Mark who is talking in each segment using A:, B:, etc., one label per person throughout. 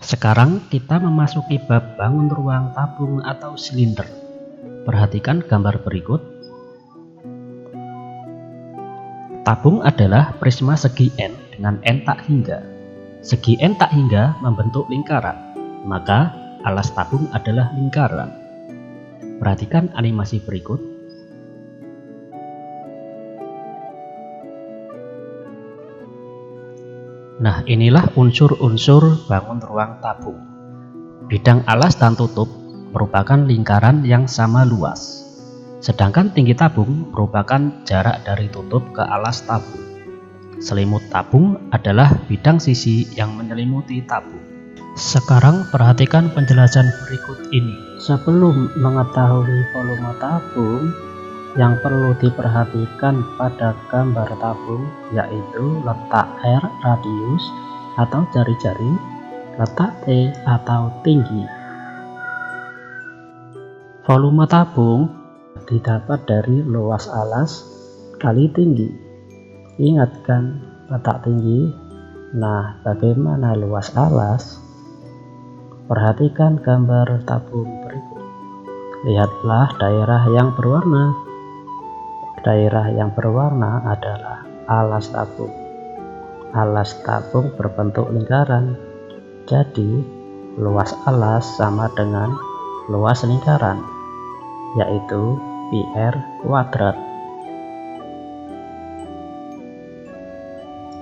A: Sekarang kita memasuki bab bangun ruang tabung atau silinder. Perhatikan gambar berikut. Tabung adalah prisma segi N dengan N tak hingga. Segi N tak hingga membentuk lingkaran, maka alas tabung adalah lingkaran. Perhatikan animasi berikut. Nah, inilah unsur-unsur bangun ruang tabung. Bidang alas dan tutup merupakan lingkaran yang sama luas. Sedangkan tinggi tabung merupakan jarak dari tutup ke alas tabung. Selimut tabung adalah bidang sisi yang menyelimuti tabung. Sekarang perhatikan penjelasan berikut ini. Sebelum mengetahui volume tabung, yang perlu diperhatikan pada gambar tabung yaitu letak R radius atau jari-jari, letak T atau tinggi. Volume tabung didapat dari luas alas kali tinggi. Ingatkan letak tinggi. Nah, bagaimana luas alas? Perhatikan gambar tabung berikut. Lihatlah daerah yang berwarna. Daerah yang berwarna adalah alas tabung. Alas tabung berbentuk lingkaran. Jadi, luas alas sama dengan luas lingkaran, yaitu πr².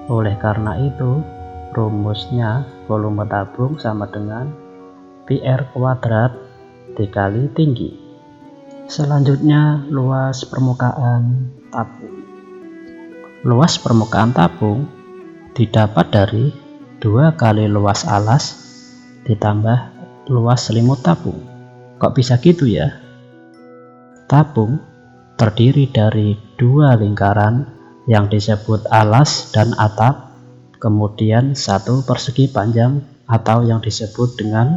A: Oleh karena itu, rumusnya volume tabung sama dengan πr² dikali tinggi. Selanjutnya, luas permukaan tabung. Luas permukaan tabung didapat dari 2 kali luas alas ditambah luas selimut tabung. Kok bisa gitu ya? Tabung terdiri dari 2 lingkaran yang disebut alas dan atap, kemudian 1 persegi panjang atau yang disebut dengan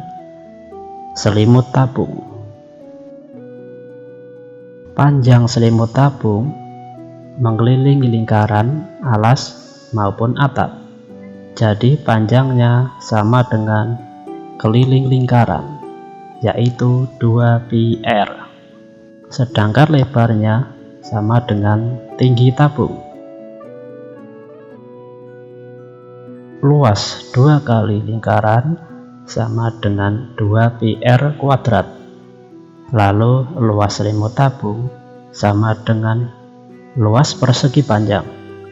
A: selimut tabung. Panjang selimut tabung mengelilingi lingkaran alas maupun atap. Jadi panjangnya sama dengan keliling lingkaran, yaitu 2πr. Sedangkan lebarnya sama dengan tinggi tabung. Luas 2 kali lingkaran sama dengan 2πr². Lalu luas selimut tabung sama dengan luas persegi panjang,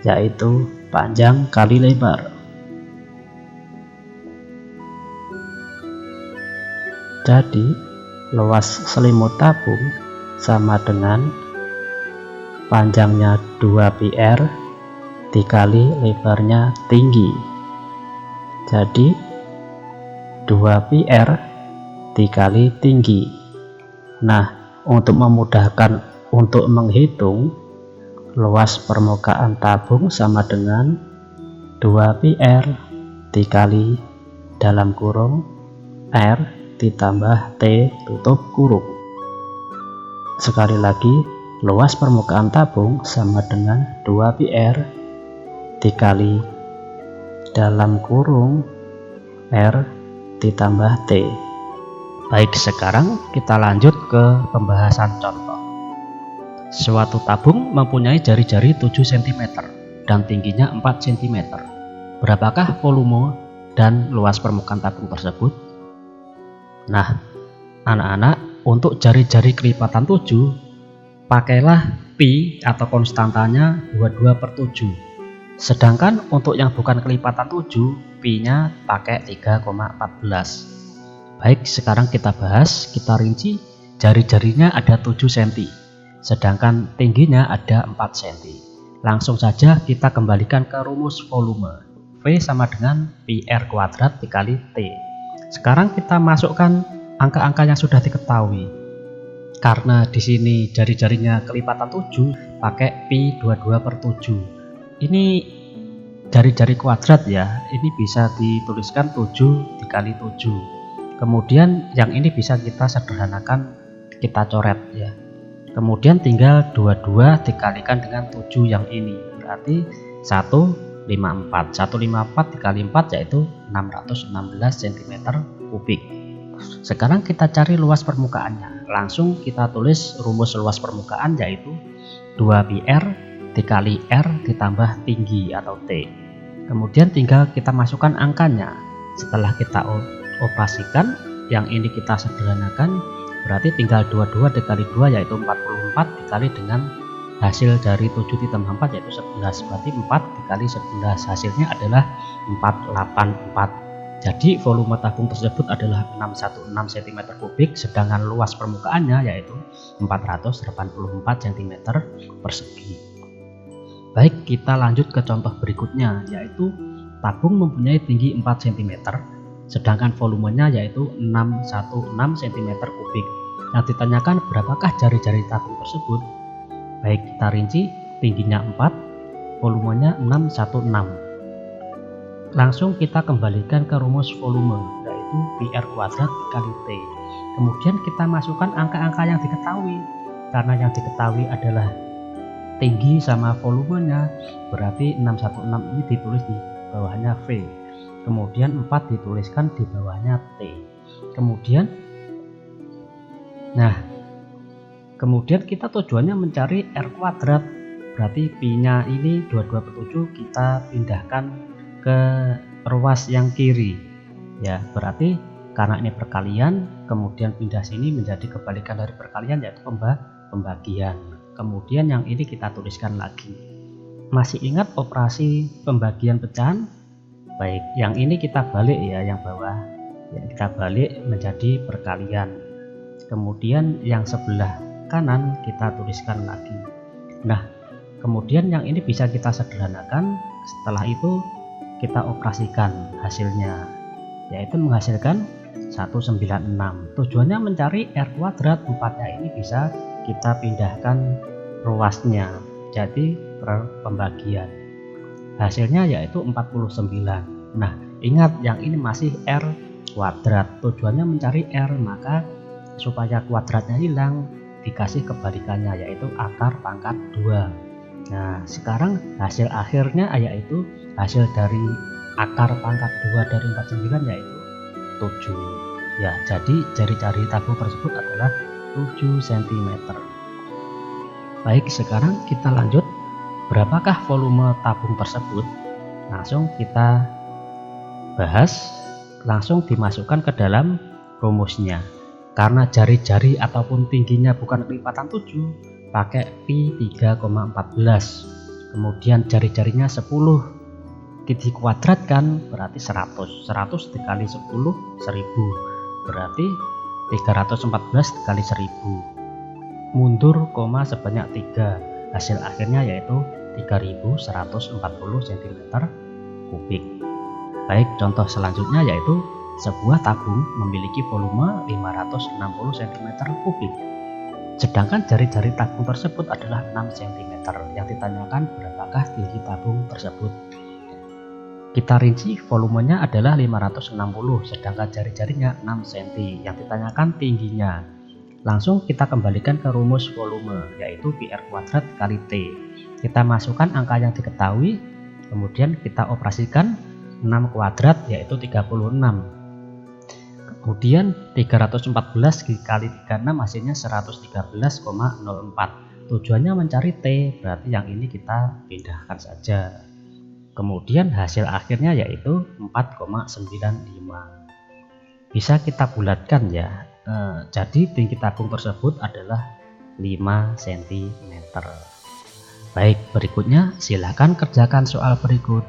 A: yaitu panjang kali lebar. Jadi luas selimut tabung sama dengan panjangnya 2πr dikali lebarnya tinggi. Jadi 2πr dikali tinggi. Nah, untuk memudahkan untuk menghitung, luas permukaan tabung sama dengan 2πr dikali dalam kurung R ditambah T tutup kurung. Sekali lagi, luas permukaan tabung sama dengan 2πr dikali dalam kurung R ditambah T. Baik, sekarang kita lanjut ke pembahasan contoh. Suatu tabung mempunyai jari-jari 7 cm dan tingginya 4 cm. Berapakah volume dan luas permukaan tabung tersebut? Nah, anak-anak, untuk jari-jari kelipatan 7, pakailah pi atau konstantanya 22/7. Sedangkan untuk yang bukan kelipatan 7, pi-nya pakai 3,14. Baik, sekarang kita bahas, kita rinci. Jari-jarinya ada 7 cm, sedangkan tingginya ada 4 cm. Langsung saja kita kembalikan ke rumus volume. V sama dengan πr² dikali T. Sekarang kita masukkan angka-angka yang sudah diketahui. Karena di sini jari-jarinya kelipatan 7, pakai pi 22/7. Ini jari-jari kuadrat ya. Ini bisa dituliskan 7 dikali 7. Kemudian yang ini bisa kita sederhanakan, kita coret ya. Kemudian tinggal 22 dikalikan dengan 7 yang ini. Berarti 1 154. 154 dikali 4 yaitu 616 cm kubik. Sekarang kita cari luas permukaannya. Langsung kita tulis rumus luas permukaan, yaitu 2πr dikali r ditambah tinggi atau T. Kemudian tinggal kita masukkan angkanya. Setelah kita operasikan, yang ini kita sederhanakan, berarti tinggal 22 dikali 2 yaitu 44 dikali dengan hasil dari 7,4 yaitu 11. Berarti 4 dikali 11 hasilnya adalah 484. Jadi volume tabung tersebut adalah 616 cm kubik, sedangkan luas permukaannya yaitu 484 cm persegi. Baik, kita lanjut ke contoh berikutnya, yaitu tabung mempunyai tinggi 4 cm, sedangkan volumenya yaitu 616 cm kubik. Yang ditanyakan berapakah jari-jari tabung tersebut? Baik, kita rinci, tingginya 4, volumenya 616. Langsung kita kembalikan ke rumus volume, yaitu πr kuadrat dikali T. Kemudian kita masukkan angka-angka yang diketahui. Karena yang diketahui adalah tinggi sama volumenya, berarti 616 ini ditulis di bawahnya V. Kemudian 4 dituliskan di bawahnya T. Kemudian kita tujuannya mencari R kuadrat. Berarti pi-nya ini 22/7 kita pindahkan ke ruas yang kiri. Ya, berarti karena ini perkalian, kemudian pindah sini menjadi kebalikan dari perkalian, yaitu pembagian. Kemudian yang ini kita tuliskan lagi. Masih ingat operasi pembagian pecahan? Baik, yang ini kita balik ya, yang bawah. Ya, kita balik menjadi perkalian. Kemudian yang sebelah kanan kita tuliskan lagi. Nah, kemudian yang ini bisa kita sederhanakan. Setelah itu kita operasikan hasilnya, yaitu menghasilkan 196. Tujuannya mencari R kuadrat. 4-nya ini bisa kita pindahkan ruasnya jadi pembagian. Hasilnya yaitu 49. Nah, ingat yang ini masih R kuadrat. Tujuannya mencari R, maka supaya kuadratnya hilang dikasih kebalikannya, yaitu akar pangkat 2. Nah, sekarang hasil akhirnya yaitu hasil dari akar pangkat 2 dari 49 yaitu 7. Ya, jadi jari-jari tabung tersebut adalah 7 cm. Baik, sekarang kita lanjut. Berapakah volume tabung tersebut? Langsung kita bahas, langsung dimasukkan ke dalam rumusnya. Karena jari-jari ataupun tingginya bukan lipatan 7, pakai pi 3,14. Kemudian jari-jarinya 10 dikuadratkan berarti 100. 100 dikali 10 1000, berarti 314 dikali 1000. Mundur koma sebanyak 3. Hasil akhirnya yaitu 3140 cm kubik. Baik, contoh selanjutnya yaitu sebuah tabung memiliki volume 560 cm kubik. Sedangkan jari-jari tabung tersebut adalah 6 cm. Yang ditanyakan berapakah tinggi tabung tersebut? Kita rinci, volumenya adalah 560, sedangkan jari-jarinya 6 cm. Yang ditanyakan tingginya. Langsung kita kembalikan ke rumus volume, yaitu πr kuadrat kali T. Kita masukkan angka yang diketahui, kemudian kita operasikan 6 kuadrat yaitu 36. Kemudian 314 dikali 36 hasilnya 113,04. Tujuannya mencari T, berarti yang ini kita pindahkan saja. Kemudian hasil akhirnya yaitu 4,95. Bisa kita bulatkan ya. Jadi tinggi tabung tersebut adalah 5 cm. Baik, berikutnya silakan kerjakan soal berikut.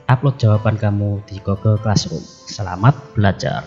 A: Upload jawaban kamu di Google Classroom. Selamat belajar.